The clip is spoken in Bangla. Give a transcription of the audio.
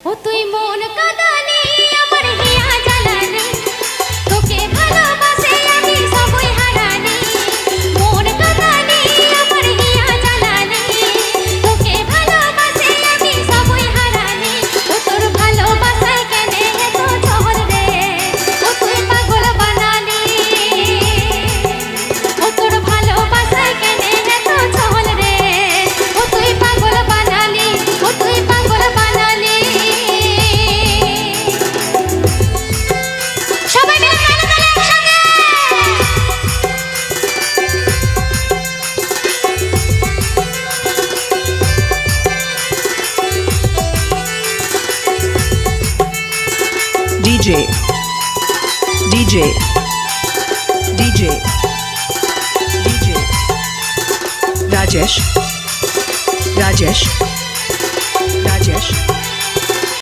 ও তুই মন কাঁদানি আমার হিয়া জ্বালানি, তোকে ভালোবাসে আমি সবই হারানি। মন কাঁদানি আমার হিয়া জ্বালানি, তোকে ভালোবাসে আমি সবই হারানি। ও তোর ভালোবাসায় কেনে এত ঝড় রে, ও তুই পাগল বানালি। ও তোর ভালোবাসায় কেনে এত ঝড় রে, ও তুই পাগল বানালি, ও তুই পাগল বানালি। সবাই মিলে তালে তালে একসাথে। DJ, DJ, DJ, DJ, Rajesh, Rajesh, Rajesh.